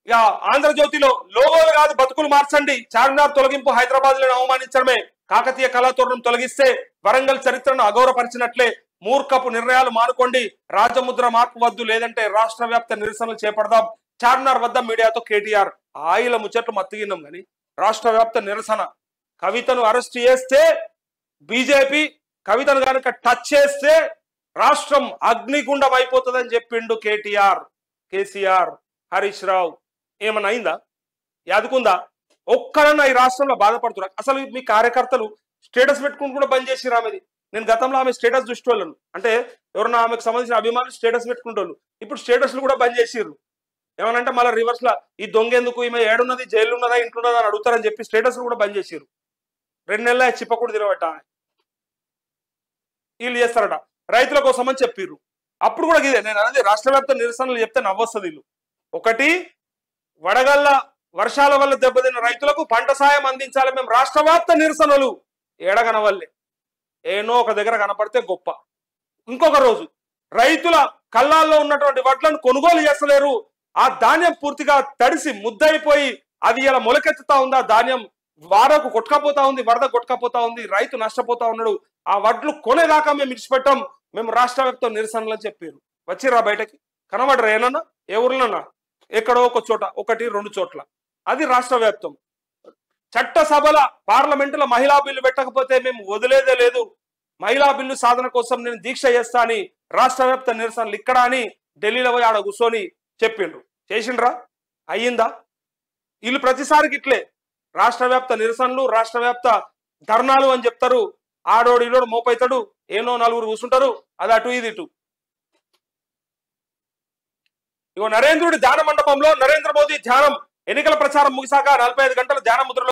ఇక ఆంధ్రజ్యోతిలో లోగోలు కాదు బతుకులు మార్చండి, చార్మినార్ తొలగింపు హైదరాబాద్ లను అవమానించడమే, కాకతీయ కళాతోరణం తొలగిస్తే వరంగల్ చరిత్రను అగౌరవపరిచినట్లే, మూర్ఖపు నిర్ణయాలు మానుకోండి, రాజముద్ర మార్పు వద్దు, లేదంటే రాష్ట్ర వ్యాప్త నిరసనలు చేపడదాం, చార్మినార్ వద్ద మీడియాతో కేటీఆర్. ఆయిల ముచ్చట్లు మత్తిగిన్నాం కానీ రాష్ట్ర వ్యాప్త నిరసన. కవితను అరెస్ట్ చేస్తే బీజేపీ, కవితను కనుక టచ్ చేస్తే రాష్ట్రం అగ్నిగుండం అయిపోతుందని చెప్పిండు కేటీఆర్, కేసీఆర్, హరీష్ రావు. ఏమన్నా అయిందా? యాదుకుందా? ఒక్కరన్నా ఈ రాష్ట్రంలో బాధపడుతున్నారు? అసలు మీ కార్యకర్తలు స్టేటస్ పెట్టుకుని కూడా బంద్ చేసిరు ఆమెది. నేను గతంలో ఆమె స్టేటస్ చూసేవాళ్ళను, అంటే ఎవరన్నా ఆమెకు సంబంధించిన అభిమానులు స్టేటస్ పెట్టుకుంటారు, ఇప్పుడు స్టేటస్లు కూడా బంద్ చేసిర్రు. ఏమనంటే మళ్ళీ రివర్స్ లా ఈ దొంగెందుకు, ఈమె ఏడున్నది, జైలు ఉన్నదా, ఇంట్లోన్నదా అని అడుగుతారని చెప్పి స్టేటస్లు కూడా బంద్ చేసిర్రు. 2 నెలల చిప్పకూడదు తినబట్ట వీళ్ళు చేస్తారట రైతుల కోసం అని చెప్పిర్రు. అప్పుడు కూడా ఇదే నేను అనేది, రాష్ట్ర వ్యాప్త నిరసనలు చెప్తే నవ్వొస్తుంది. వీళ్ళు ఒకటి, వడగళ్ళ వర్షాల వల్ల దెబ్బతిన్న రైతులకు పంట సాయం అందించాలి, మేము రాష్ట్ర వ్యాప్త నిరసనలు. ఏడగనవల్లే ఏనో ఒక దగ్గర కనపడితే గొప్ప. ఇంకొక రోజు రైతుల కళ్ళాల్లో ఉన్నటువంటి వడ్లను కొనుగోలు చేస్తలేరు, ఆ ధాన్యం పూర్తిగా తడిసి ముద్దయిపోయి అది ఇలా మొలకెత్తుతా ఉంది, ఆ ధాన్యం వారకు కొట్టుకపోతా ఉంది, వరద కొట్టుకపోతా ఉంది, రైతు నష్టపోతా ఉన్నాడు, ఆ వడ్లు కొనేదాకా మేము ఇడిచిపెట్టాం, మేము రాష్ట్ర వ్యాప్తం నిరసనలు అని చెప్పారు. వచ్చిరా బయటకి కనబడరా? ఏనన్నా ఏ ఊర్లన్నా? ఎక్కడో ఒక చోట, 1-2 చోట్ల. అది రాష్ట్ర వ్యాప్తం. చట్టసభల పార్లమెంటులో మహిళా బిల్లు పెట్టకపోతే మేము వదిలేదే లేదు, మహిళా బిల్లు సాధన కోసం నేను దీక్ష చేస్తా అని రాష్ట్ర వ్యాప్త నిరసనలు ఇక్కడ అని ఢిల్లీలో పోయి ఆడ కూర్చొని చెప్పిండ్రు. చేసిండ్రా? అయ్యిందా? వీళ్ళు ప్రతిసారికి ఇట్లే రాష్ట్ర వ్యాప్త నిరసనలు, రాష్ట్ర వ్యాప్త ధర్నాలు అని చెప్తారు. ఆడోడు ఈడోడు మోపైతాడు, ఏనో 4 కూర్చుంటారు, అది అటు ఇది ఇటు. ఇగో నరేంద్రుడి ధ్యాన మండపంలో నరేంద్ర మోదీ ధ్యానం. ఎన్నికల ప్రచారం ముగిసాక 45 గంటల ధ్యాన ముద్రలో